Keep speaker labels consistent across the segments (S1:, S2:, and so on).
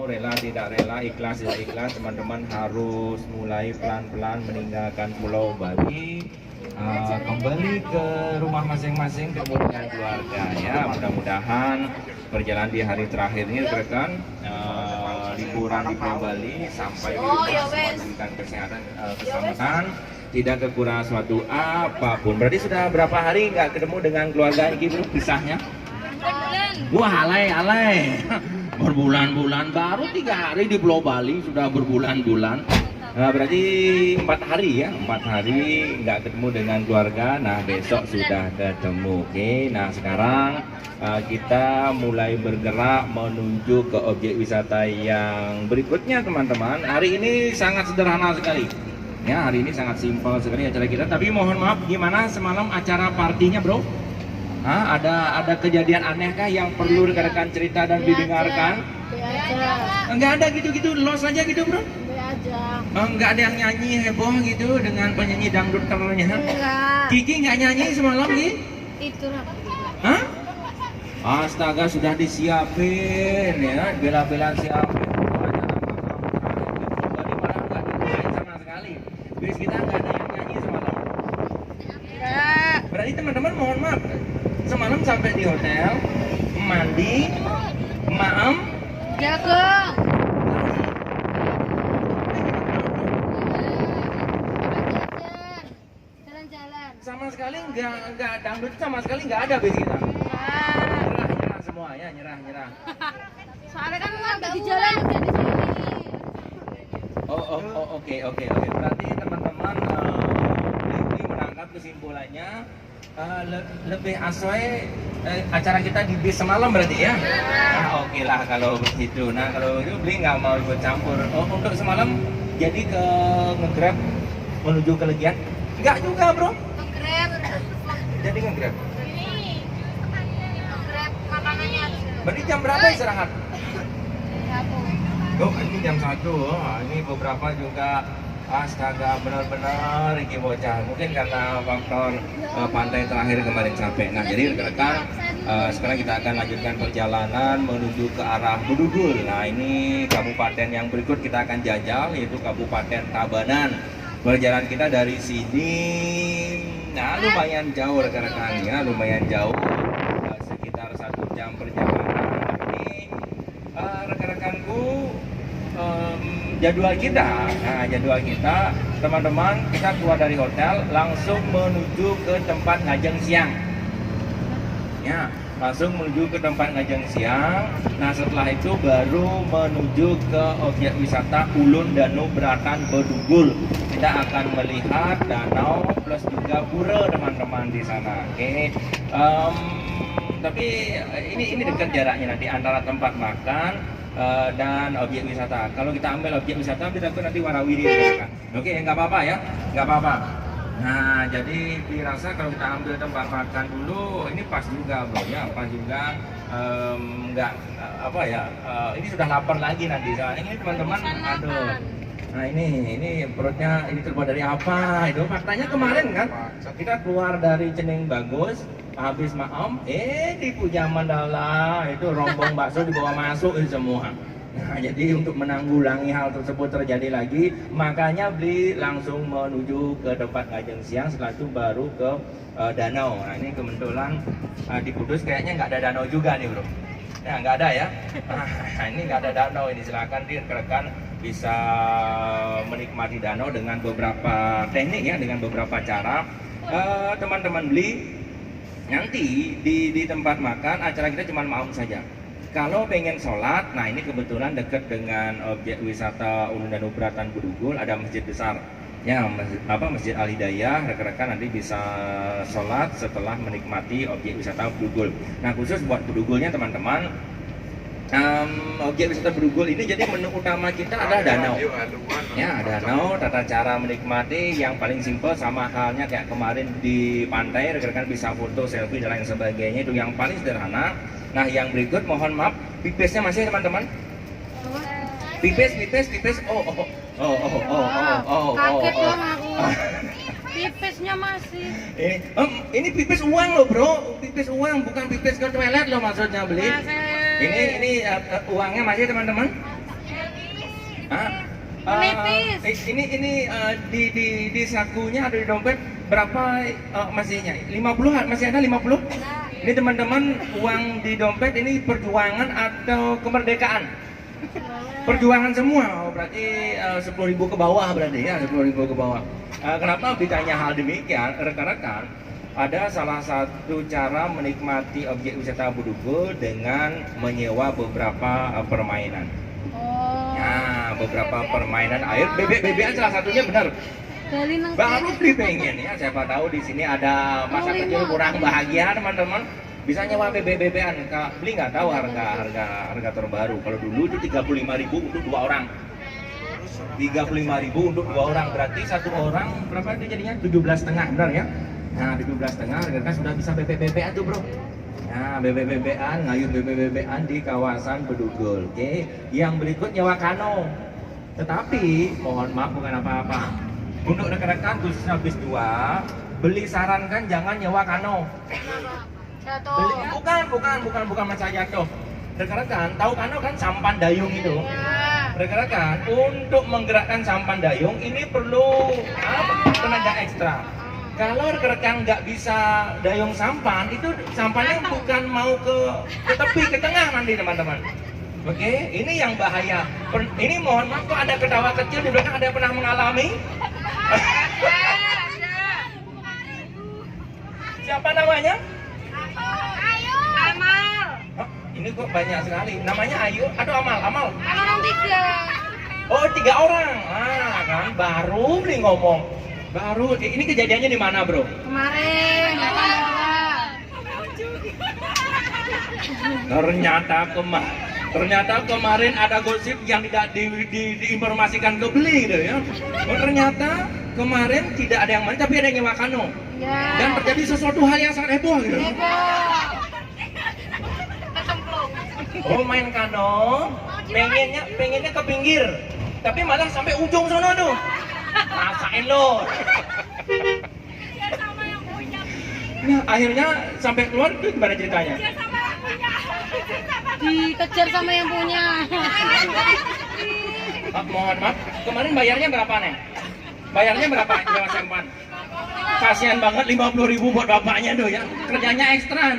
S1: rela tidak rela, ikhlas tidak ikhlas, teman-teman harus mulai pelan-pelan meninggalkan Pulau Bali, kembali ke rumah masing-masing, ketemu dengan keluarga ya. Mudah-mudahan perjalanan di hari terakhir ini rekan liburan di Pulau Bali sampai di rumah semua diberikan kesehatan, keselamatan, tidak kekurangan suatu apapun. Berarti sudah berapa hari nggak ketemu dengan keluarga Iki bro, pisahnya? Wah, alay. Berbulan-bulan, baru 3 hari di Pulau Bali sudah berbulan-bulan. Berarti 4 hari ya, 4 hari nggak ketemu dengan keluarga. Nah besok sudah ketemu. Oke, nah sekarang kita mulai bergerak menuju ke objek wisata yang berikutnya teman-teman. Hari ini sangat sederhana sekali. Ya, hari ini sangat simpel sekali acara kita. Tapi mohon maaf, gimana semalam acara partinya bro? Ada kejadian aneh kah yang perlu rekan-rekan cerita dan didengarkan? Enggak ada gitu-gitu, los aja gitu bro? Enggak ada yang nyanyi heboh gitu dengan penyanyi dangdut ternyata? Kiki nggak nyanyi semalam Ki?
S2: Itu
S1: Hah? Astaga, sudah disiapin ya, bela-bela siapin. Tadi malam nggak dimain sama sekali. Bis kita nggak ada yang nyanyi semalam. Berarti teman-teman mohon maaf, semalam sampai di hotel, mandi, maem,
S2: jagung. Jalan-jalan.
S1: sama sekali nggak dangdut, sama sekali nggak ada bis kita. Nyerah semua ya, nyerah.
S2: Soalnya kan nggak di jalan udah di sini.
S1: Oke. Berarti teman-teman ini menangkap kesimpulannya lebih asoy acara kita di bis semalam berarti ya. Oke lah kalau begitu. Nah kalau itu beli nggak mau ikut campur. Untuk semalam jadi ke nge-grab menuju ke Legian? Enggak juga bro.
S2: Nge-grab.
S1: Jadi nge-grab.
S2: Nge-grab makanannya.
S1: Berarti jam berapa istirahat? Oh ini jam 1. Ini beberapa juga astaga benar-benar ini bocah. Mungkin karena faktor pantai terakhir kemarin capek. Nah jadi rekan-rekan sekarang kita akan lanjutkan perjalanan menuju ke arah Bedugul. Nah ini kabupaten yang berikut kita akan jajal, yaitu Kabupaten Tabanan. Perjalanan kita dari sini nah lumayan jauh rekan-rekan ya, lumayan jauh, sekitar 1 jam perjalanan. Ini rekan-rekanku jadwal kita teman-teman, kita keluar dari hotel langsung menuju ke tempat ngajeng siang ya, langsung menuju ke tempat ngajeng siang. Nah setelah itu baru menuju ke objek wisata Ulun Danau Beratan Bedugul. Kita akan melihat danau plus juga pura teman-teman di sana. Oke. Tapi ini dekat jaraknya nanti antara tempat makan dan objek wisata. Kalau kita ambil objek wisata kita tuh nanti warawiri kan. Oke, nggak apa-apa ya, nggak apa-apa. Nah, jadi dirasa kalau kita ambil tempat makan dulu, ini pas juga bro ya, pas juga nggak apa ya, ini sudah lapar lagi nanti. Soalnya ini teman-teman, aduh. Nah ini perutnya ini terbuat dari apa? Itu faktanya kemarin kan kita keluar dari Cening Bagus, habis maem, di Puja Mandala itu rombong bakso dibawa masuk itu semua. Nah, jadi untuk menanggulangi hal tersebut terjadi lagi, makanya beli langsung menuju ke tempat ngajeng siang, setelah itu baru ke danau. Nah ini kebetulan di Kudus kayaknya nggak ada danau juga nih bro. Ya nggak ada ya. Nah ini nggak ada danau, ini silakan rekan-rekan bisa menikmati danau dengan beberapa teknik ya, dengan beberapa cara. Teman-teman beli nanti di tempat makan acara kita cuma malam saja. Kalau pengen sholat, nah ini kebetulan dekat dengan objek wisata Ulun Danau Beratan Bedugul, ada masjid besar ya, Masjid Al Hidayah. Rekan-rekan nanti bisa sholat setelah menikmati objek wisata Bedugul. Nah khusus buat Bedugulnya teman-teman, objek wisata Bedugul ini jadi menu utama kita adalah danau ya, danau. Tata cara menikmati yang paling simpel sama halnya kayak kemarin di pantai, rekan-rekan bisa foto, selfie dan lain sebagainya, itu yang paling sederhana. Nah yang berikut mohon maaf, pipesnya masih teman-teman? Pipes.
S2: Kaget dong aku. Pipesnya masih.
S1: Ini pipes uang loh bro, pipes uang, bukan pipes ke toilet loh maksudnya beli. Ini uangnya masih teman-teman? Hah?
S2: Menipis.
S1: Ini di sakunya atau di dompet berapa masihnya? 50 masih ada 50? Ini teman-teman uang di dompet ini perjuangan atau kemerdekaan? Perjuangan semua, berarti 10.000 ke bawah berarti ya, 10.000 ke bawah. Kenapa ditanya hal demikian, rekan-rekan? Ada salah satu cara menikmati objek wisata Bedugul dengan menyewa beberapa permainan. Nah, beberapa permainan air, bebek-bebekan salah satunya benar. Baru beli pengen ya, siapa tahu di sini ada masa kecil kurang bahagia teman-teman. Bisa nyewa bebek-bebekan, beli nggak tahu harga terbaru. Kalau dulu itu 35.000 untuk 2 orang. 35.000 untuk 2 orang, berarti satu orang berapa itu jadinya? 17,5 benar ya? Nah 17,5 kan sudah bisa bebek-bebekan tuh bro. Nah bebek-bebekan, ngayuh bebek-bebekan di kawasan Bedugul. Oke, yang berikut nyewa kano. Tetapi mohon maaf bukan apa-apa. Untuk rekan-rekan khususnya bis 2, beli sarankan jangan nyewa kano. Beli, bukan masalah jatuh. Rekan-rekan, tahu kano kan sampan dayung itu? Rekan-rekan, untuk menggerakkan sampan dayung ini perlu tenaga ekstra. Kalau rekan-rekan nggak bisa dayung sampan, itu sampannya bukan mau ke tepi, ke tengah nanti teman-teman. Oke, ini yang bahaya. Ini mohon maaf kok ada ketawa kecil di belakang, ada yang pernah mengalami? Siapa namanya?
S2: Amal.
S1: Oh, ini kok banyak sekali. Namanya Ayu atau Amal? Amal.
S2: Orang 3.
S1: Oh 3 orang. Ah kan baru beli ngomong. Baru. Ini kejadiannya di mana bro?
S2: Kemarin.
S1: Ternyata kemarin ada gosip yang tidak diinformasikan ke beli gitu ya. Oh ternyata kemarin tidak ada yang main tapi ada yang nyewa kano.
S2: Ya.
S1: Dan terjadi sesuatu hal yang sangat heboh gitu. Oh main kano, pengennya ke pinggir, tapi malah sampai ujung sono tuh. Rasain lo. Nah akhirnya sampai keluar itu gimana ceritanya?
S2: Dikejar sama yang punya.
S1: Mohon maaf, kemarin bayarnya berapa nih? Bayarnya berapa nyewa sampan? Kasihan banget 50.000 buat bapaknya tuh ya, kerjanya ekstra.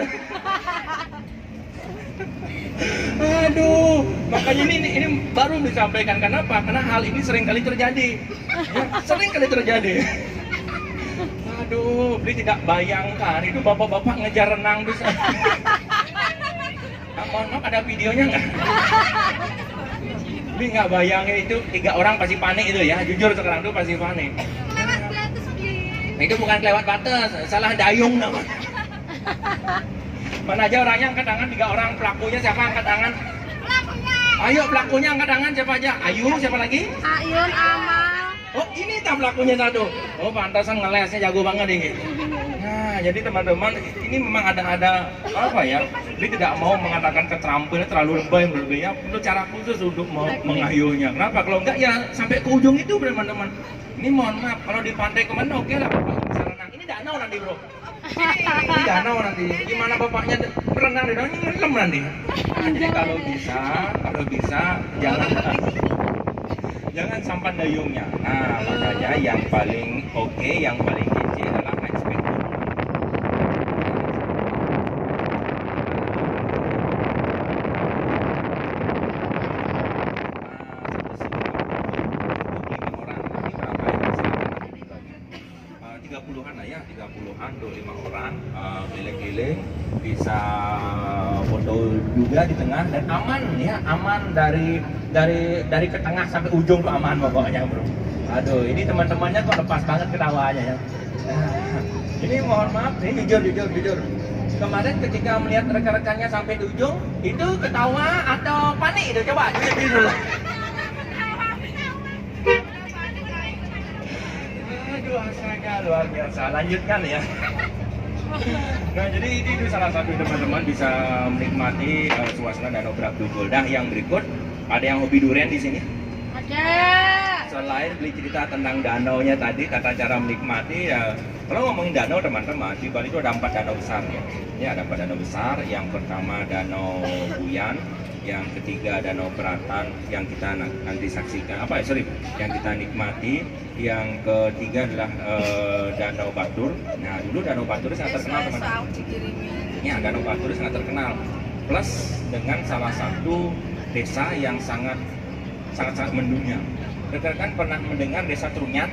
S1: Aduh, makanya ini baru disampaikan. Kenapa? Karena hal ini sering kali terjadi. Ya, sering kali terjadi. Aduh, Beli tidak bayangkan itu bapak-bapak ngejar renang di sana. Mohon maaf, ada videonya nggak? Beli nggak bayangin itu 3 orang pasti panik itu ya. Jujur sekarang tuh pasti panik. Nah, itu bukan kelewat batas, salah dayung namanya. Mana aja orangnya angkat tangan, 3 orang. Pelakunya siapa angkat tangan? Ayo pelakunya angkat tangan siapa aja? Ayu, siapa lagi?
S2: Ayun, Amal.
S1: Oh ini kan pelakunya satu. Oh pantasan ngelesnya jago banget ini. Nah jadi teman-teman ini memang ada apa ya? Dia tidak mau mengatakan keterampilan terlalu lebay berlebihan. Perlu cara khusus untuk mengayuhnya. Kenapa? Kalau enggak ya sampai ke ujung itu teman-teman. Ini mohon maaf kalau di pantai kemana oke lah bapak bisa renang. Ini danau nanti bro. Ini danau nanti. Gimana bapaknya berenang di danau ini ngelam nanti. Nah, jadi kalau bisa jangan sampan dayungnya. Nah, makanya yang paling oke, yang paling kece adalah inspektor. Nah, 30-an lah ya, 30-an tuh 5 orang keliling-keliling bisa foto juga di tengah dan aman ya, aman dari ke tengah sampai ujung tuh aman pokoknya bro. Aduh ini teman-temannya kok lepas banget ketawanya ya. Ini mohon maaf, ini jujur. Kemarin ketika melihat rekan-rekannya sampai di ujung itu ketawa atau panik itu coba jujur dulu. Aduh astaga luar biasa. Lanjutkan ya. Nah jadi ini salah satu teman-teman bisa menikmati suasana Danau Bedugul. Nah yang berikut ada yang hobi durian di sini?
S2: Ada.
S1: Selain beli cerita tentang danaunya tadi, tata cara menikmati ya. Kalau ngomongin danau teman-teman, di Bali itu ada 4 danau besar ya. Ini ada 4 danau besar. Yang pertama Danau Buyan, yang ketiga Danau Beratan yang kita nanti saksikan, yang kita nikmati. Yang ketiga adalah Danau Batur. Nah, dulu Danau Batur sangat terkenal teman-teman. Ya, Danau Batur sangat terkenal. Plus dengan salah satu desa yang sangat mendunia. Rekan-rekan pernah mendengar desa Trunyan?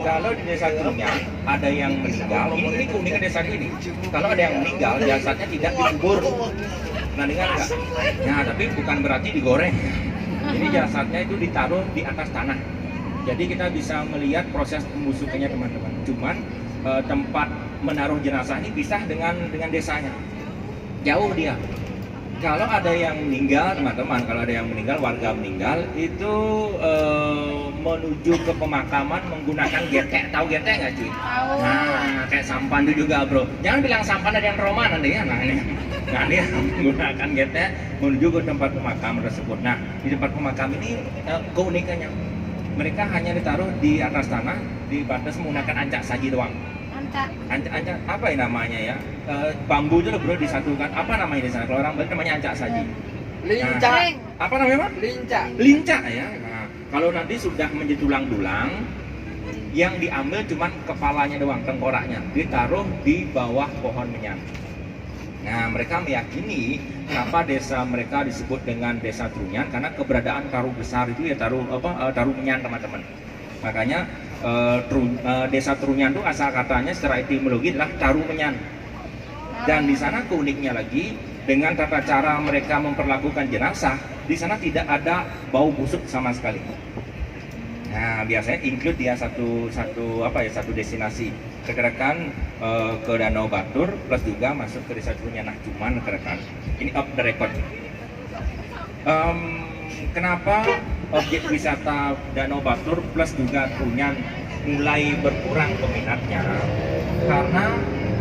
S1: Kalau di desa Trunyan ada yang meninggal, ini keunikan desa ini. Kalau ada yang meninggal, jasadnya tidak dikubur. Pernah dengar nggak? Nah, tapi bukan berarti digoreng. Jadi jasadnya itu ditaruh di atas tanah. Jadi kita bisa melihat proses pembusukannya teman-teman. Cuman tempat menaruh jenazah ini pisah dengan desanya. Jauh dia. Kalau ada yang meninggal teman-teman, warga meninggal itu menuju ke pemakaman menggunakan getek. Tahu getek nggak cuy?
S2: Tahu.
S1: Nah, kayak sampan itu juga bro. Jangan bilang sampan ada yang Roma nanti ya. Nah ini, dia menggunakan getek menuju ke tempat pemakaman tersebut. Nah di tempat pemakaman ini keunikannya, mereka hanya ditaruh di atas tanah, dibatas menggunakan ancak saji doang. Ancak apa ya namanya ya? Bambu itu bro disatukan. Apa namanya di sana? Kalau orang Bali namanya ancak saji.
S3: Lincah.
S1: Nah, apa namanya Pak?
S3: Lincah
S1: Ya. Nah, kalau nanti sudah menjadi tulang-tulang, yang diambil cuman kepalanya doang, tengkoraknya, ditaruh di bawah pohon menyan. Nah, mereka meyakini kenapa desa mereka disebut dengan desa Trunyan karena keberadaan taruh besar itu ya taruh menyan teman-teman. Makanya desa Trunyan itu asal katanya secara etimologi adalah taruh menyan. Dan di sana keuniknya lagi dengan tata cara mereka memperlakukan jenazah, di sana tidak ada bau busuk sama sekali. Nah, biasanya include dia satu destinasi. Rekan-rekan ke Danau Batur plus juga masuk ke desa Trunyan. Nah, cuman rekan-rekan ini off the record. Kenapa objek wisata Danau Batur plus juga Trunyan mulai berkurang peminatnya? Karena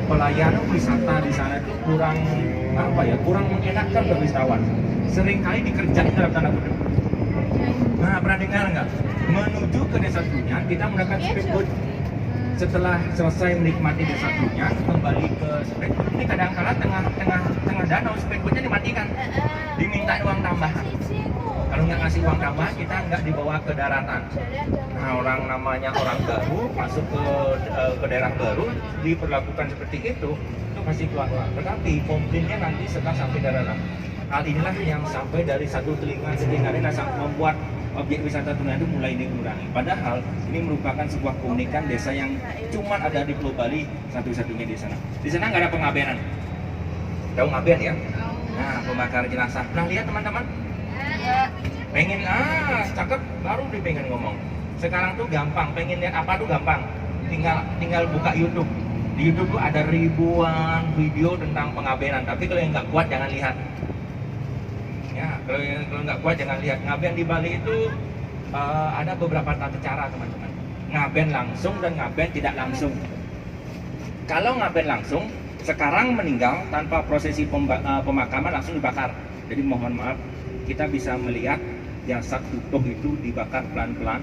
S1: pelayanan wisata di sana itu kurang mengenakan bagi wisatawan. Seringkali dikerjain dalam tanda kutip. Nah, pernah dengar nggak? Menuju ke desa Trunyan kita menggunakan speedboat. Setelah selesai menikmati desa Trunyan, kembali ke speedboat. Ini kadang-kala tengah danau speedboatnya dimatikan, diminta uang tambahan. Kalau nggak ngasih uang tambahan, kita nggak dibawa ke daratan. Nah, orang baru masuk ke daerah baru diperlakukan seperti itu masih keluar. Tetapi komplainnya nanti setelah sampai daratan. Hal inilah yang sampai dari satu telinga membuat objek wisata Trunyan itu mulai dikurangi. Padahal ini merupakan sebuah keunikan desa yang cuma ada di Pulau Bali satu-satunya di sana. Di sana nggak ada pengabenan. Tahu ngaben ya? Nah, pembakar jenazah. Nah, lihat teman-teman. Pengen cakep baru pengen ngomong. Sekarang tuh gampang, pengen lihat apa tuh gampang. Tinggal buka YouTube. Di YouTube tuh ada ribuan video tentang pengabenan. Tapi kalau yang nggak kuat jangan lihat. Ya, kalau nggak kuat jangan lihat. Ngaben di Bali itu ada beberapa tata cara teman-teman. Ngaben langsung dan ngaben tidak langsung. Kalau ngaben langsung, sekarang meninggal tanpa prosesi pemakaman langsung dibakar. Jadi mohon maaf, kita bisa melihat jasad utuh itu dibakar pelan-pelan.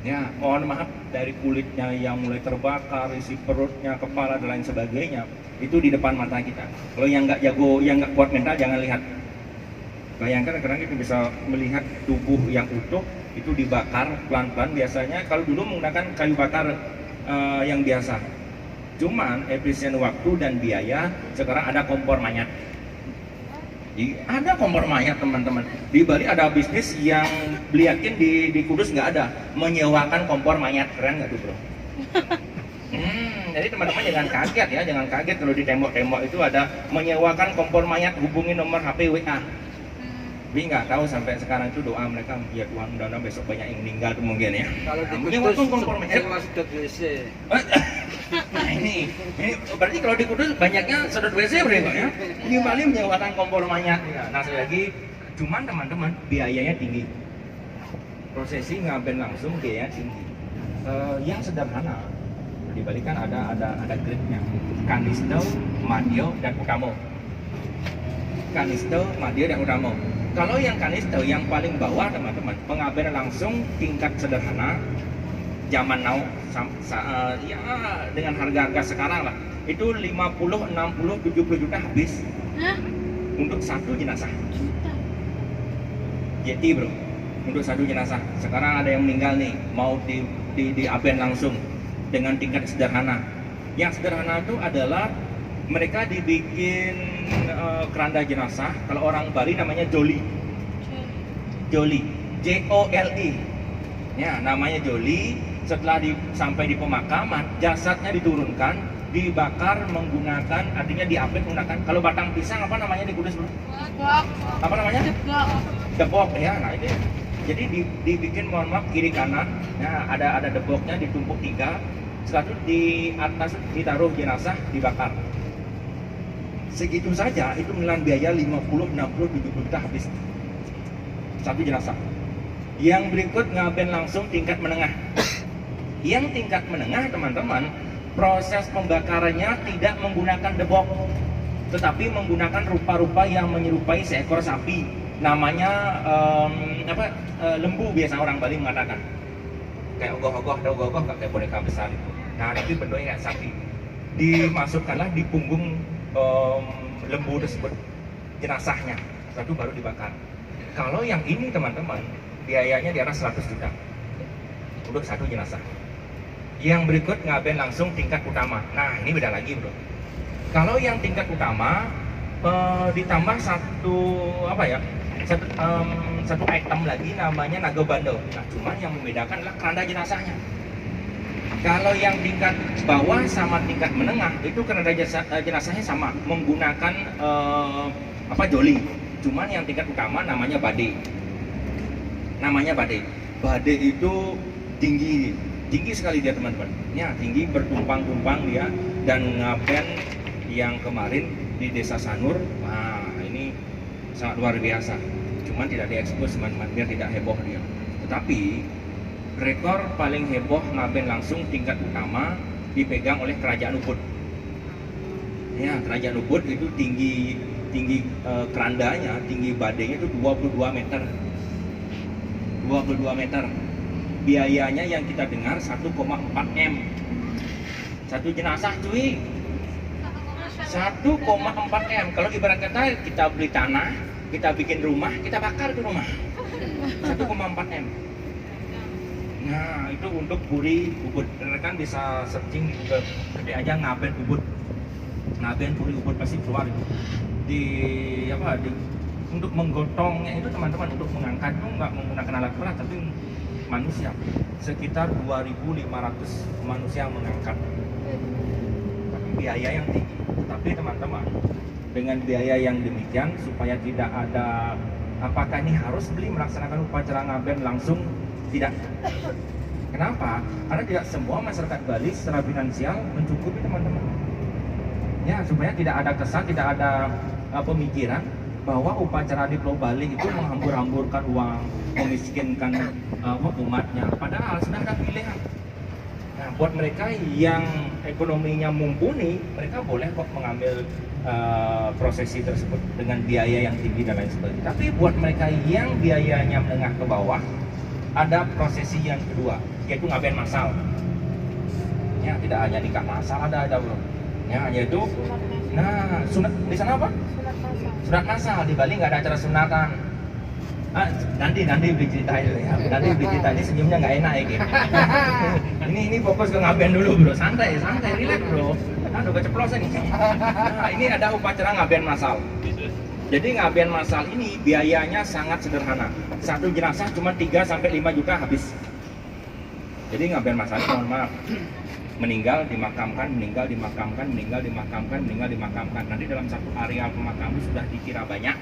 S1: Ya, mohon maaf dari kulitnya yang mulai terbakar, isi perutnya, kepala dan lain sebagainya itu di depan mata kita. Kalau yang nggak jago, yang nggak kuat mental jangan lihat. Bayangkan kadang kita bisa melihat tubuh yang utuh itu dibakar pelan-pelan. Biasanya kalau dulu menggunakan kayu bakar yang biasa. Cuman efisien waktu dan biaya, sekarang ada kompor mayat. Ada kompor mayat teman-teman. Di Bali ada bisnis yang beli yakin di Kudus nggak ada, menyewakan kompor mayat. Keren nggak tuh bro? Jadi teman-teman jangan kaget ya, jangan kaget kalau di tembok-tembok itu ada menyewakan kompor mayat. Hubungi nomor HP WA. Tapi nggak tahu sampai sekarang itu doa mereka, ya Tuhan mudah-mudahan besok banyak yang meninggal tuh mungkin ya.
S3: Kalau di
S1: menyewakan
S3: Kudus
S1: kompor mayat.
S3: sedot WC.
S1: Nah ini berarti kalau di Kudus banyaknya sedot WC berarti Pak ya. Di Bali menyewakan kompor mayat. Nah sekali lagi, cuman teman-teman biayanya tinggi. Prosesi ngaben langsung biaya tinggi. Yang sederhana di Bali kan ada grade-nya. Kanisto, Madyo, dan Utamo. Kanisto, Madyo, dan Utamo. Kalau yang kanisto yang paling bawah teman-teman, pengabenan langsung tingkat sederhana. Zaman now ya dengan harga-harga sekarang lah itu 50, 60, 70 juta habis. untuk satu jenazah. Yeti bro, untuk satu jenazah. Sekarang ada yang meninggal nih, mau di aben langsung dengan tingkat sederhana. Yang sederhana itu adalah mereka dibikin keranda jenazah. Kalau orang Bali namanya joli, Joli, ya namanya joli. Setelah sampai di pemakaman, jasadnya diturunkan, dibakar menggunakan, artinya diapit menggunakan. Kalau batang pisang apa namanya di Kudus bro? Apa namanya? Debok ya. Nah ini jadi dibikin, mohon maaf, kiri kanan. Nah ada deboknya, ditumpuk 3. Setelah itu di atas ditaruh jenazah, dibakar. Segitu saja itu menelan biaya 50, 60, 70 juta habis satu jenazah. Yang berikut ngaben langsung tingkat menengah. Yang tingkat menengah teman-teman, proses pembakarannya tidak menggunakan debok, tetapi menggunakan rupa-rupa yang menyerupai seekor sapi. Namanya lembu, biasa orang Bali mengatakan. Kayak ogoh-ogoh, ada ogoh-ogoh kayak boneka besar itu. Nah, tapi bentuknya kayak sapi. Dimasukkanlah di punggung lembu tersebut jenazahnya, satu baru dibakar. Kalau yang ini teman-teman, biayanya di atas 100 juta untuk satu jenazah. Yang berikut ngaben langsung tingkat utama. Nah ini beda lagi bro. Kalau yang tingkat utama ditambah satu item lagi namanya nagobando. Nah cuman yang membedakan adalah keranda jenazahnya. Kalau yang tingkat bawah sama tingkat menengah itu keranda jenazahnya sama, menggunakan joli. Cuman yang tingkat utama namanya bade. Bade itu tinggi sekali dia teman-teman. Ya, tinggi, bertumpang-tumpang dia. Dan ngaben yang kemarin di Desa Sanur, wah ini sangat luar biasa. Cuman tidak diekspos teman-teman, biar tidak heboh dia. Tetapi rekor paling heboh ngaben langsung tingkat utama dipegang oleh Kerajaan Ubud. Ya, Kerajaan Ubud itu tinggi kerandanya, tinggi badenya itu 22 meter. 22 meter. Biayanya yang kita dengar 1,4 M. Satu jenazah cuy. 1,4 M. Kalau ibarat kata kita beli tanah, kita bikin rumah, kita bakar itu rumah. 1,4 M. Nah, itu untuk puri Ubud. Rekan bisa searching di Google. Ketik aja ngaben Ubud. Ngaben puri Ubud pasti keluar itu. Untuk menggotongnya itu teman-teman, untuk mengangkat itu nggak menggunakan alat berat tapi manusia, sekitar 2.500 manusia mengangkat. Tapi biaya yang tinggi. Tapi teman-teman, dengan biaya yang demikian supaya tidak ada, apakah ini harus beli melaksanakan upacara ngaben langsung? Tidak. Kenapa? Karena tidak semua masyarakat Bali secara finansial mencukupi teman-teman. Ya, supaya tidak ada kesan, tidak ada pemikiran bahwa upacara di Pulau Bali itu menghambur-hamburkan uang, memiskinkan umatnya. Padahal sudah ada pilihan. Nah, buat mereka yang ekonominya mumpuni, mereka boleh kok mengambil prosesi tersebut dengan biaya yang tinggi dan lain sebagainya. Tapi buat mereka yang biayanya menengah ke bawah, ada prosesi yang kedua, yaitu ngaben masal. Ya, tidak hanya nikah masal, ada bro. Ya, yaitu, nah, sunat di sana apa? Sunat masal. Di Bali nggak ada acara sunatan. Nanti diceritain ya. Nanti diceritain, ini senyumnya nggak enak ya gitu. ini fokus ke ngaben dulu bro, santai, relax bro. Aduh keceplosan nih. Nah, ini ada upacara ngaben masal. Jadi ngaben masal ini biayanya sangat sederhana. Satu jenazah cuma 3 sampai 5 juta habis. Jadi ngaben masal, mohon maaf, meninggal dimakamkan. Nanti dalam satu area pemakaman sudah dikira banyak.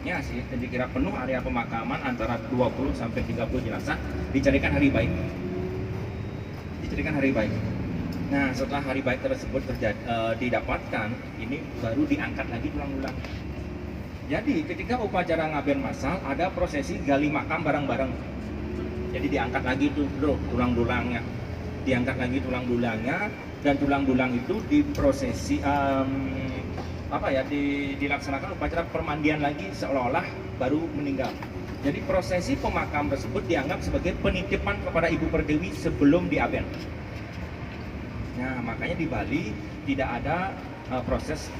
S1: Ya sih, dikira penuh area pemakaman antara 20 sampai 30 jenazah, dicarikan hari baik. Nah, setelah hari baik tersebut didapatkan, ini baru diangkat lagi tulang-tulang. Jadi ketika upacara ngaben masal ada prosesi gali makam bareng-bareng. Jadi diangkat lagi tuh bro tulang-tulangnya. Dan tulang-tulang itu diprosesi dilaksanakan upacara permandian lagi seolah-olah baru meninggal. Jadi prosesi pemakam tersebut dianggap sebagai penitipan kepada Ibu Pertiwi sebelum diaben. Nah, makanya di Bali tidak ada proses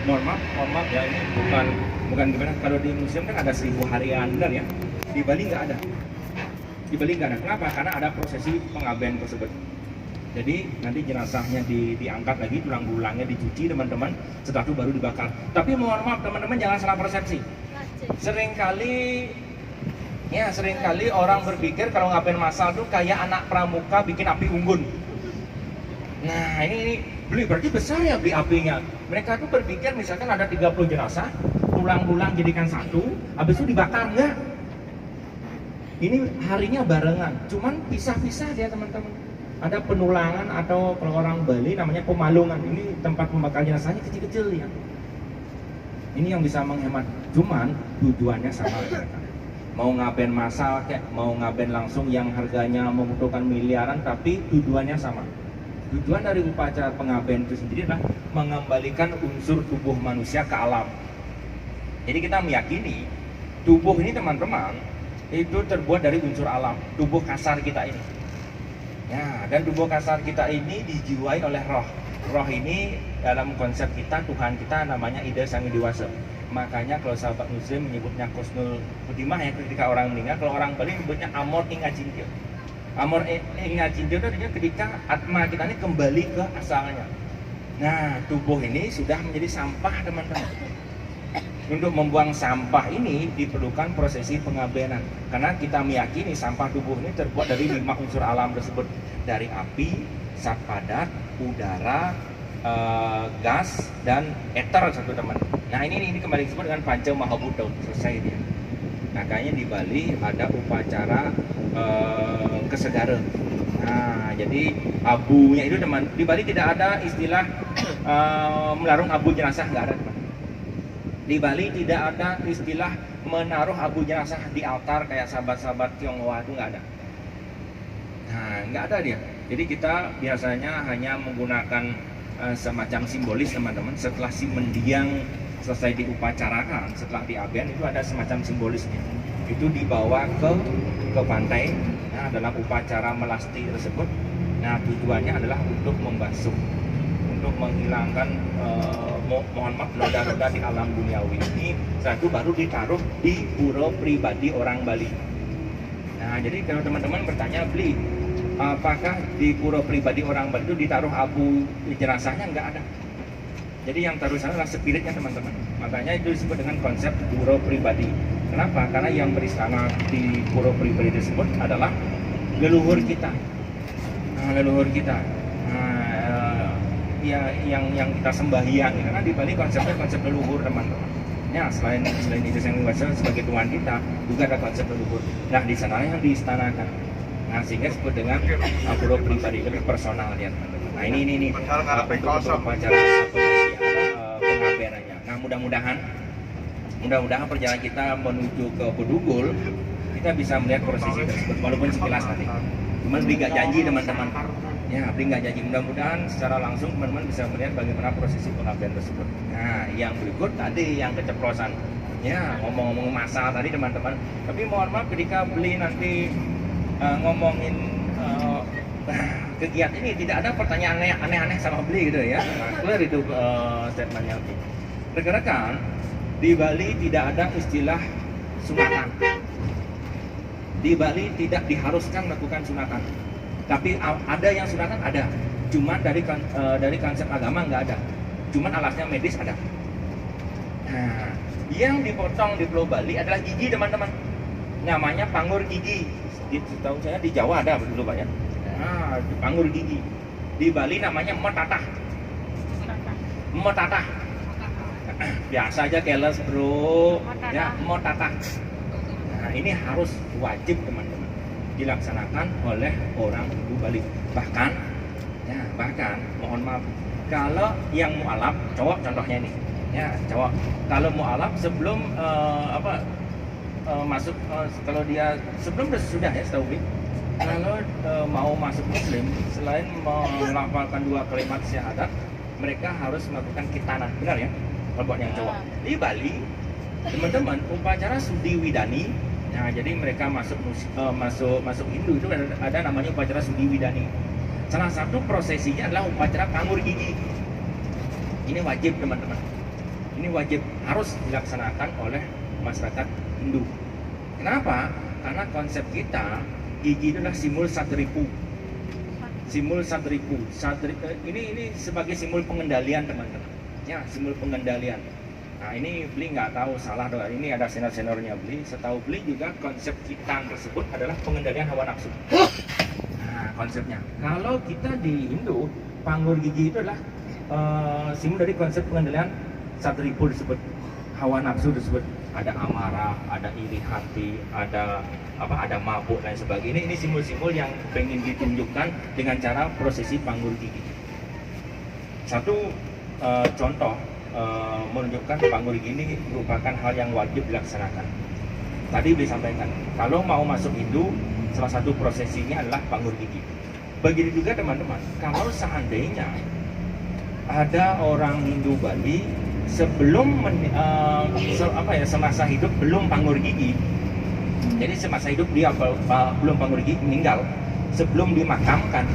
S1: mohon maaf ya, ini bukan gimana, kalau di museum kan ada 1000 harian, benar ya? Di Bali nggak ada. Di Bali nggak ada. Kenapa? Karena ada prosesi pengabdian tersebut. Jadi nanti jenazahnya diangkat lagi, tulang belulangnya dicuci teman-teman, setelah itu baru dibakar. Tapi mohon maaf teman-teman, jangan salah persepsi. Seringkali orang berpikir kalau ngapain masal tuh kayak anak pramuka bikin api unggun. Nah ini berarti besar ya beli apinya. Mereka tuh berpikir misalkan ada 30 jenazah, tulang-tulang jadikan satu, habis itu dibakar, enggak. Ini harinya barengan, cuman pisah-pisah dia teman-teman. Ada penulangan atau kalau orang Bali namanya pemalungan. Ini tempat pembakaran jenazahnya kecil-kecil ya. Ini yang bisa menghemat. Cuman tujuannya sama mereka. Mau ngaben massal kayak mau ngaben langsung yang harganya membutuhkan miliaran, tapi tujuannya sama. Tujuan dari upacara pengaben itu sendiri adalah mengembalikan unsur tubuh manusia ke alam. Jadi kita meyakini tubuh ini teman-teman itu terbuat dari unsur alam, tubuh kasar kita ini. Ya, dan tubuh kasar kita ini dijiwai oleh roh. Roh ini dalam konsep kita, Tuhan kita namanya Ida Sang Dewasa. Makanya kalau sahabat muslim menyebutnya Kusnul Khotimah ya, ketika orang meninggal. Kalau orang Bali menyebutnya Amor Ingacintya. Amor Ingacintya itu artinya ketika atma kita ini kembali ke asalnya. Nah, tubuh ini sudah menjadi sampah teman-teman. Untuk membuang sampah ini diperlukan prosesi pengabenan. Karena kita meyakini sampah tubuh ini terbuat dari 5 unsur alam tersebut. Dari api, zat padat, udara, gas, dan eter satu teman. Nah ini kembali disebut dengan Panca Mahabhuta. Selesai dia. Makanya di Bali ada upacara kesegara. Nah jadi abunya itu teman, di Bali tidak ada istilah melarung abu jenazah, nggak ada teman. Di Bali tidak ada istilah menaruh abu jenazah di altar kayak sahabat-sahabat Tionghoa, itu nggak ada. Nah, nggak ada dia. Jadi kita biasanya hanya menggunakan semacam simbolis teman-teman. Setelah si mendiang selesai diupacarakan, setelah diaben itu ada semacam simbolisnya. Itu dibawa ke pantai. Nah, dalam upacara melasti tersebut, nah tujuannya adalah untuk membasuh, untuk menghilangkan mohon maaf noda-noda di alam duniawi ini. Setelah itu baru ditaruh di pura pribadi orang Bali. Nah, jadi kalau teman-teman bertanya, beli apakah di pura pribadi orang Bali itu ditaruh abu jenazahnya? Enggak ada. Jadi yang taruh sana adalah spiritnya teman-teman. Makanya itu disebut dengan konsep pura pribadi. Kenapa? Karena yang beristana di pura pribadi tersebut adalah leluhur kita. Nah, leluhur kita. Nah, yang kita sembahyang. Karena di Bali konsepnya konsep leluhur teman-teman. Ya, selain itu yang dewasa sebagai Tuhan kita, juga ada konsep leluhur. Nah, di sana yang diistanakan. Nah, sehingga disebut dengan pura pribadi, lebih personal ya teman-teman. Nah, ini untuk upacara pengabenannya. Nah, mudah-mudahan perjalanan kita menuju ke Bedugul, kita bisa melihat prosesi tersebut, walaupun sekilas nanti. Cuman beli nggak janji teman-teman. Ya, beli nggak janji. Mudah-mudahan secara langsung teman-teman bisa melihat bagaimana prosesi pengaben tersebut. Nah, yang berikut tadi yang keceplosan. Ya, ngomong-ngomong masalah tadi teman-teman. Tapi mohon maaf ketika beli nanti ngomongin kegiatan ini tidak ada pertanyaan aneh-aneh sama beli gitu ya. Nah, clear itu statementnya. Rekan-rekan, di Bali tidak ada istilah sunatan. Di Bali tidak diharuskan melakukan sunatan. Tapi ada yang sunatan, ada. Cuma dari konsep agama nggak ada. Cuman alasnya medis ada. Nah, yang dipotong di Pulau Bali adalah gigi teman-teman. Namanya pangur gigi. Tahu saya di Jawa ada dulu Pak ya. Nah, pangur gigi. Di Bali namanya metatah. Metatah. Biasa aja keles bro. Ya, metatah. Nah, ini harus wajib teman-teman dilaksanakan oleh orang suku Bali. Bahkan mohon maaf, kalau yang mualaf cowok contohnya ini, ya cowok, kalau mualaf sebelum masuk kalau dia sebelum sudah ya setahu gue, kalau mau masuk Muslim, selain melafalkan 2 kalimat syahadat, mereka harus melakukan khitanan, benar ya? Kalau buat yang cowok di Bali, teman-teman, upacara Sudi Widani. Nah, jadi mereka masuk Hindu itu ada namanya upacara Sudi Widani. Salah satu prosesinya adalah upacara pangur gigi. Ini wajib teman-teman. Ini wajib harus dilaksanakan oleh masyarakat Hindu. Kenapa? Karena konsep kita gigi itu adalah simbol satripu. Simbol satripu. Ini sebagai simbol pengendalian teman-teman. Ya, simbol pengendalian. Nah ini beli nggak tahu salah doang. Ini ada senior-seniornya beli. Setahu beli juga konsep kitang tersebut adalah pengendalian hawa nafsu. Nah konsepnya. Kalau kita di Hindu, panggur gigi itu adalah simbol dari konsep pengendalian satripu tersebut, hawa nafsu tersebut. Ada amarah, ada iri hati, ada mabuk dan sebagainya. Ini simbol-simbol yang pengen ditunjukkan dengan cara prosesi panggur gigi. Satu contoh menunjukkan panggur gigi ini merupakan hal yang wajib dilaksanakan. Tadi disampaikan, kalau mau masuk Hindu, salah satu prosesinya adalah panggur gigi. Begitu juga teman-teman, kalau seandainya ada orang Hindu Bali sebelum semasa hidup belum panggur gigi, jadi semasa hidup dia belum panggur gigi, meninggal, sebelum dimakamkan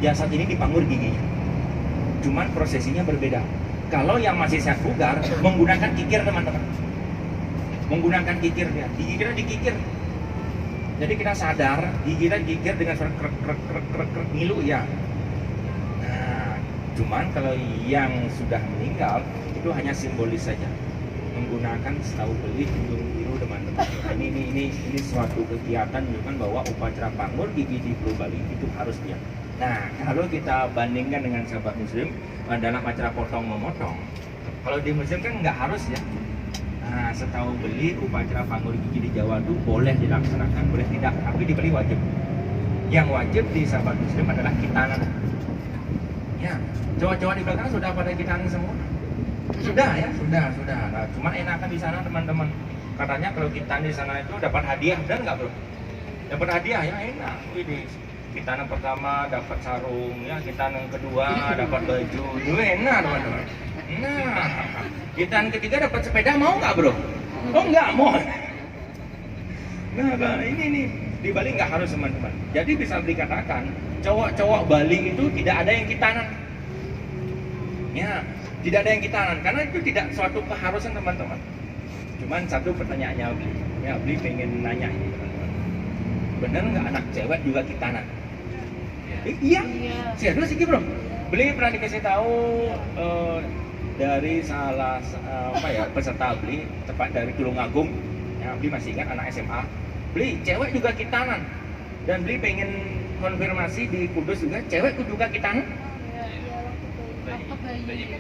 S1: jasad ini dipanggur giginya. Cuman prosesinya berbeda. Kalau yang masih sehat bugar menggunakan kikir teman-teman, menggunakan kikir dia, gigi kita dikikir. Jadi kita sadar gigi kita dikikir dengan suara krek krek krek krek krek ngilu ya. Nah, cuman kalau yang sudah meninggal itu hanya simbolis saja, menggunakan setahu beli hidung biru teman-teman. Ini suatu kegiatan menunjukkan bahwa upacara panggur gigi di Pulau Bali itu harus dia. Nah, kalau kita bandingkan dengan sahabat muslim dalam acara potong memotong, kalau di muslim kan nggak harus ya. Nah, setahu beli upacara panggur gigi di Jawa itu boleh dilaksanakan, boleh tidak, tapi di Bali wajib. Yang wajib di sahabat muslim adalah kitanan. Ya, cowok-cowok di belakang sudah pada kitanan semua. Sudah ya, sudah. Nah, cuman enakan di sana teman-teman. Katanya kalau kita di sana itu dapat hadiah, benar nggak bro? Dapat hadiah ya enak. Widih. Kitanan pertama dapat sarung, ya kitanan kedua dapat baju, itu enak teman-teman. Nah, kitanan ketiga dapat sepeda, mau nggak bro? Oh nggak mau. Nah ini nih di Bali nggak harus teman-teman. Jadi bisa dikatakan cowok-cowok Bali itu tidak ada yang kitanan. Ya, tidak ada yang kitanan karena itu tidak suatu keharusan teman-teman. Cuman satu pertanyaannya beli, ya beli pengen nanya ini teman-teman. Bener nggak anak cewek juga kitanan? Iya, serius sih bro. Beli pernah dikasih tahu dari salah peserta beli tepat dari Tulungagung. Ya, beli masih ingat anak SMA. Beli cewek juga kitanan dan beli pengen konfirmasi di Kudus juga cewek juga kitanan.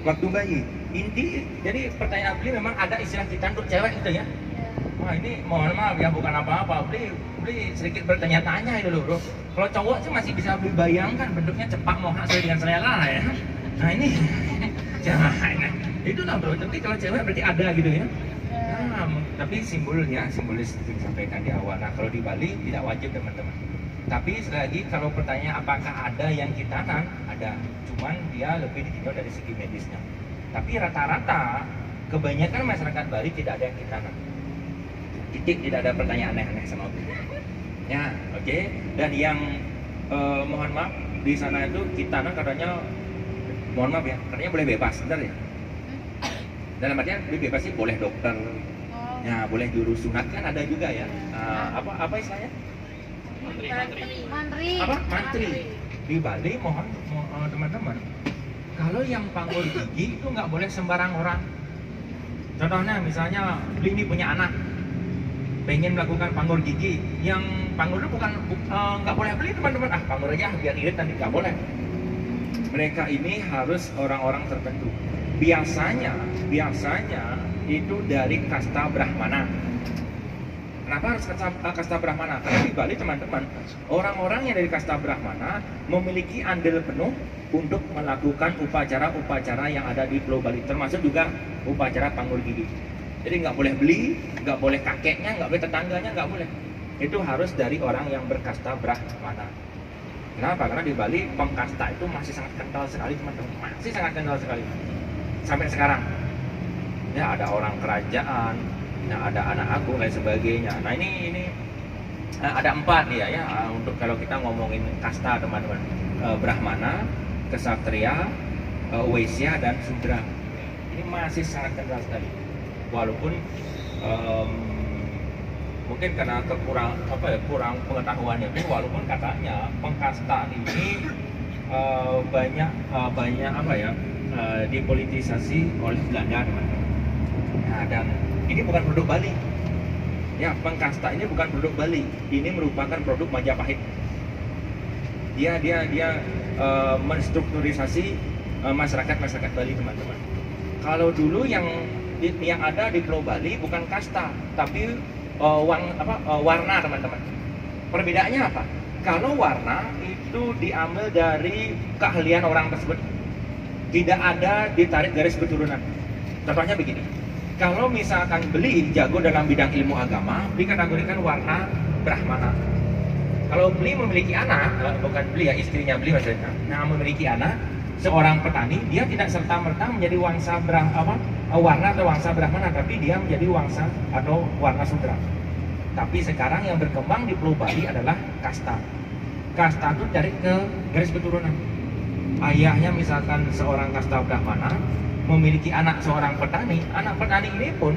S1: Waktu bayi. Inti jadi pertanyaan beli memang ada istilah kitanan untuk cewek gitu ya. Wah ini mohon maaf ya bukan apa-apa, beli sedikit bertanya-tanya itu loh bro. Kalau cowok sih masih bisa beli bayangkan bentuknya cepak mohak sesuai dengan selera ya. Nah ini jangan itu lah bro, tapi kalau cewek berarti ada gitu ya. Nah, tapi simbolis disampaikan di awal. Nah kalau di Bali tidak wajib teman-teman. Tapi sekali lagi kalau pertanyaan apakah ada yang kitanan, ada. Cuman dia lebih ditinjau dari segi medisnya. Tapi rata-rata kebanyakan masyarakat Bali tidak ada yang kitanan. Titik, tidak ada pertanyaan aneh-aneh sama aku. Ya, oke. Dan yang mohon maaf di sana itu kitanan katanya, mohon maaf ya, katanya boleh bebas, benar ya? Dalam artian bebas sih boleh dokter, ya boleh juru sunat kan ada juga ya. Apa istilahnya?
S2: Mantri.
S1: Apa? Mantri. Di Bali mohon teman-teman, kalau yang panggur gigi itu nggak boleh sembarang orang. Contohnya misalnya beli ini punya anak pengen melakukan panggur gigi, yang panggur itu nggak boleh beli teman-teman, panggur aja biar irit nanti, nggak boleh. Mereka ini harus orang-orang tertentu. Biasanya itu dari kasta Brahmana. Kenapa harus kasta Brahmana? Karena di Bali teman-teman, orang-orang yang dari kasta Brahmana memiliki andil penuh untuk melakukan upacara-upacara yang ada di Pulau Bali, termasuk juga upacara panggur gigi. Jadi nggak boleh beli, nggak boleh kakeknya, nggak boleh tetangganya, nggak boleh. Itu harus dari orang yang berkasta Brahmana. Kenapa? Karena di Bali pengkasta itu masih sangat kental sekali teman-teman, masih sangat kental sekali sampai sekarang. Ya ada orang kerajaan, ya ada anak agung dan sebagainya. Nah ini ada 4 nih ya untuk kalau kita ngomongin kasta teman-teman, Brahmana, Kesatria, Waisya dan Sudra. Ini masih sangat kental sekali. Walaupun mungkin karena kurang pengetahuannya, walaupun katanya pengkastaan ini banyak dipolitisasi oleh Belanda, teman-teman. Nah, dan ini bukan produk Bali. Ya, pengkasta ini bukan produk Bali. Ini merupakan produk Majapahit. Dia menstrukturisasi masyarakat Bali, teman-teman. Kalau dulu yang ada di Pulau Bali bukan kasta, tapi warna, teman-teman. Perbedaannya apa? Kalau warna itu diambil dari keahlian orang tersebut, tidak ada ditarik garis keturunan. Contohnya begini, kalau misalkan beli jago dalam bidang ilmu agama, dikategorikan warna Brahmana. Kalau beli memiliki anak, bukan beli ya, istrinya beli maksudnya. Nah, memiliki anak, seorang petani, dia tidak serta-merta menjadi warna atau wangsa Brahmana, tapi dia menjadi wangsa atau warna Sudra. Tapi sekarang yang berkembang di Pulau Bali adalah kasta. Kasta itu cari ke garis keturunan. Ayahnya misalkan seorang kasta Brahmana, memiliki anak seorang petani. Anak petani ini pun,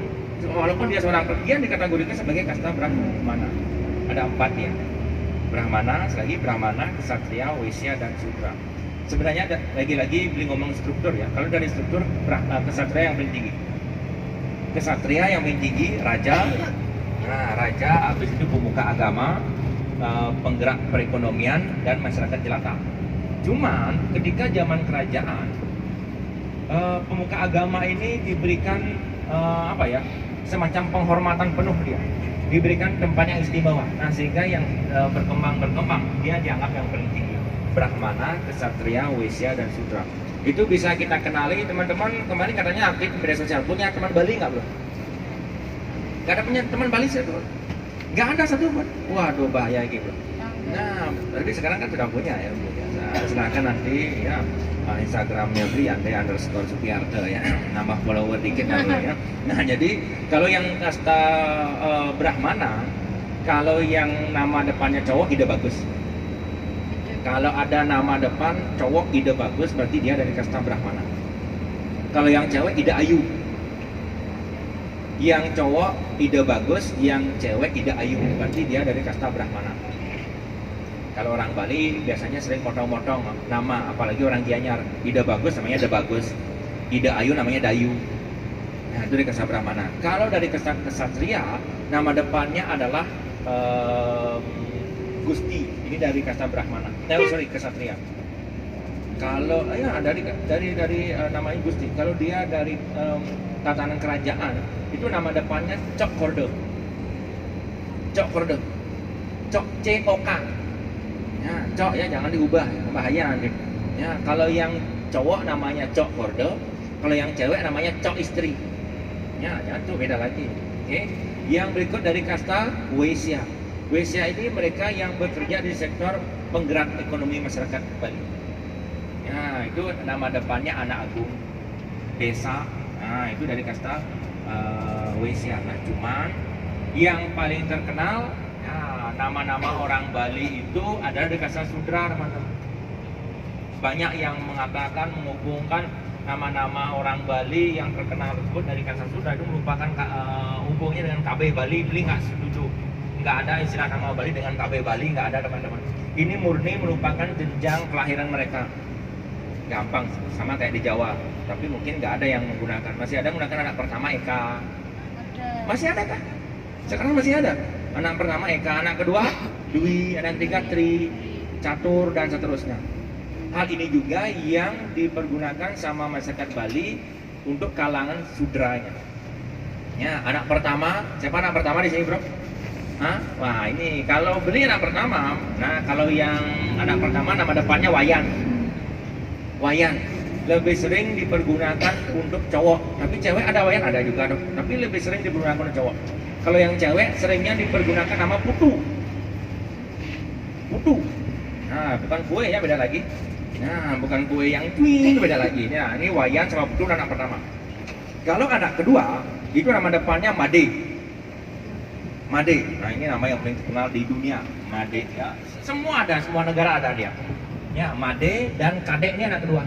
S1: walaupun dia seorang petani, dikategorikan sebagai kasta Brahmana. Ada 4 ya. Brahmana, Ksatria, Waisya, dan Sudra. Sebenarnya lagi-lagi beli ngomong struktur ya. Kalau dari struktur, Ksatria yang paling tinggi. Ksatria yang paling tinggi, raja. Nah, raja, habis itu pemuka agama, penggerak perekonomian, dan masyarakat jelata. Cuman ketika zaman kerajaan, pemuka agama ini diberikan semacam penghormatan penuh, dia diberikan tempat yang istimewa. Nah, sehingga yang berkembang dia dianggap yang paling tinggi. Brahmana, Ksatria, Waisya, dan Sudra. Itu bisa kita kenali, teman-teman. Kemarin katanya aktif di media sosial, punya teman Bali nggak, bro? Gak ada punya teman Bali satu? Gak ada satu pun. Waduh, bahaya gitu. Nah, tapi sekarang kan sudah punya ya. Nah, silakan nanti ya Instagramnya Briande_Supiarto ya, nambah follower dikit ya. Nah, jadi kalau yang kasta Brahmana, kalau yang nama depannya cowok, ide bagus. Kalau ada nama depan cowok ide bagus, berarti dia dari kasta Brahmana. Kalau yang cewek ide ayu. Yang cowok ide bagus, yang cewek ide ayu, berarti dia dari kasta Brahmana. Kalau orang Bali biasanya sering motong-motong nama, apalagi orang Gianyar. Ide bagus namanya ide bagus, ide ayu namanya dayu. Nah, itu dari kasta Brahmana. Kalau dari kasta Ksatria, nama depannya adalah Gusti. Ini dari kasta Brahmana. Ksatria. Kalau dari namanya Gusti. Kalau dia dari tatanan kerajaan, itu nama depannya Cok Korde. Cok C-O-K. Ya, Cok ya, jangan diubah, bahaya nanti. Ya, kalau yang cowok namanya Cok Korde, kalau yang cewek namanya Cok Istri. Ya, jangan tuh, beda lagi. Oke. Yang berikut dari kasta Waisya. Waisya ini mereka yang bekerja di sektor penggerak ekonomi masyarakat Bali. Ya, itu nama depannya anak agung desa. Nah, itu dari kasta Waisya. Nah, cuman yang paling terkenal nama-nama orang Bali itu adalah dari kasta Sudra, teman-teman. Banyak yang mengatakan, menghubungkan nama-nama orang Bali yang terkenal tersebut dari kasta Sudra itu merupakan hubungnya dengan KB Bali. Beli nggak setuju, nggak ada istilah nama Bali dengan KB Bali, nggak ada, teman-teman. Ini murni merupakan jenjang kelahiran mereka. Gampang, sama kayak di Jawa, tapi mungkin nggak ada yang menggunakan. Masih ada menggunakan anak pertama Eka. Masih ada kan? Sekarang masih ada. Anak pertama Eka, anak kedua Dwi, anak ketiga Tri, Catur, dan seterusnya. Hal ini juga yang dipergunakan sama masyarakat Bali untuk kalangan Sudranya. Ya, anak pertama, siapa anak pertama di sini, bro? Hah? Wah, ini kalau beli anak pertama, nah kalau yang anak pertama nama depannya Wayan. Wayan lebih sering dipergunakan untuk cowok, tapi cewek ada Wayan, ada juga dong. Tapi lebih sering dipergunakan untuk cowok. Kalau yang cewek seringnya dipergunakan nama Putu. Nah, bukan kue ya, beda lagi. Nah, bukan kue yang twin, beda lagi. Nah, ini Wayan sama Putu anak pertama. Kalau anak kedua, itu nama depannya Made. Nah, ini nama yang paling terkenal di dunia. Made ya. Semua negara ada dia. Ya, Made dan Kadek ini anak kedua.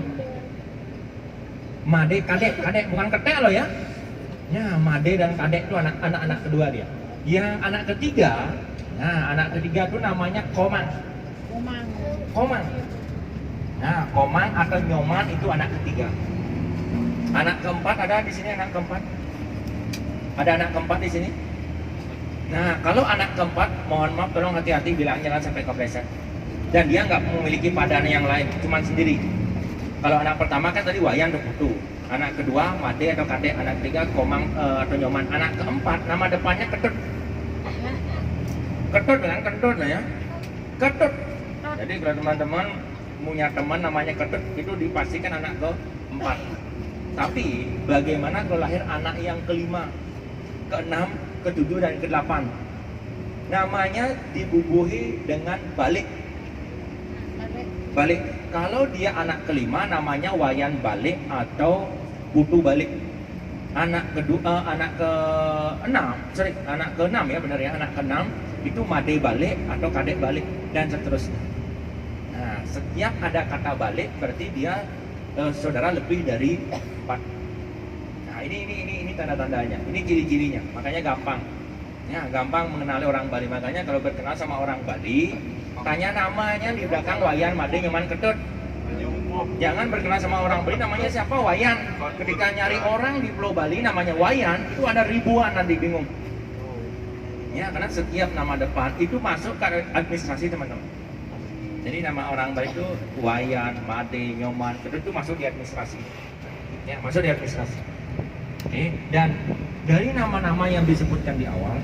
S1: Made, kadek bukan ketek loh ya. Ya, Made dan kadek itu anak kedua dia. Yang anak ketiga, nah anak ketiga itu namanya Komang.
S2: Komang.
S1: Komang. Nah, Komang atau Nyoman itu anak ketiga. Anak keempat ada di sini anak keempat. Ada anak keempat di sini. Nah, kalau anak keempat, mohon maaf tolong hati-hati bilang jangan sampai kepleset. Dan dia nggak memiliki padangan yang lain, cuma sendiri. Kalau anak pertama kan tadi Wayan atau Putu. Anak kedua Made atau Kadek, anak ketiga Komang atau Nyoman. Anak keempat nama depannya Ketut. Ketut kan Ketut lah ya. Ketut. Jadi kalau teman-teman punya teman namanya Ketut itu dipastikan anak keempat. Tapi bagaimana kalau lahir anak yang kelima, keenam, ketujuh dan kedelapan? Namanya dibubuhi dengan balik. Balik. Kalau dia anak kelima namanya Wayan balik atau Putu balik. Anak kedua, anak keenam ya benar ya, anak keenam itu Made balik atau Kadek balik dan seterusnya. Nah, setiap ada kata balik berarti dia saudara lebih dari 4. Nah, ini tanda-tandanya, ini ciri-cirinya. Makanya gampang. Ya, gampang mengenali orang Bali. Makanya kalau berkenal sama orang Bali, tanya namanya di belakang Wayan, Made, Nyoman, Ketut. Jangan berkenal sama orang Bali namanya siapa, Wayan. Ketika nyari orang di Pulau Bali namanya Wayan, itu ada ribuan, nanti bingung. Ya, karena setiap nama depan itu masuk ke administrasi teman-teman. Jadi nama orang Bali itu Wayan, Made, Nyoman, Ketut itu masuk di administrasi. Ya, masuk di administrasi. Oke, dan dari nama-nama yang disebutkan di awal,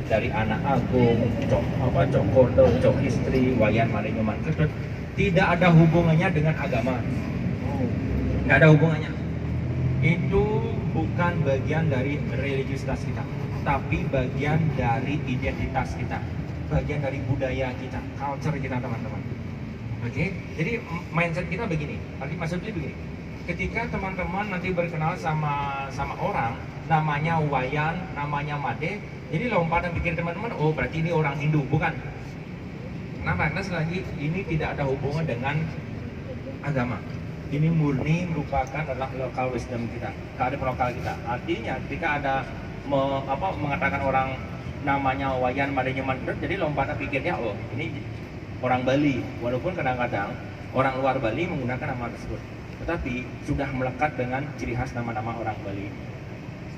S1: dari anak agung, Cokoto, Cok istri, Wayan, Made, Nyoman, Ketut, tidak ada hubungannya dengan agama. Tidak ada hubungannya. Itu bukan bagian dari religiusitas kita, tapi bagian dari identitas kita, bagian dari budaya kita, culture kita teman-teman. Oke, jadi mindset kita begini. Nanti maksudnya begini. Ketika teman-teman nanti berkenal sama orang, namanya Wayan, namanya Made, jadi lompat dan pikir teman-teman, oh berarti ini orang Hindu, bukan? Kenapa? Karena sekali lagi ini tidak ada hubungan dengan agama. Ini murni merupakan adalah local wisdom kita, kearifan lokal kita. Artinya ketika ada mengatakan orang namanya Wayan, Made, Nyoman, Ketut, jadi lompatnya pikirnya oh ini orang Bali. Walaupun kadang-kadang orang luar Bali menggunakan nama tersebut, tetapi sudah melekat dengan ciri khas nama-nama orang Bali.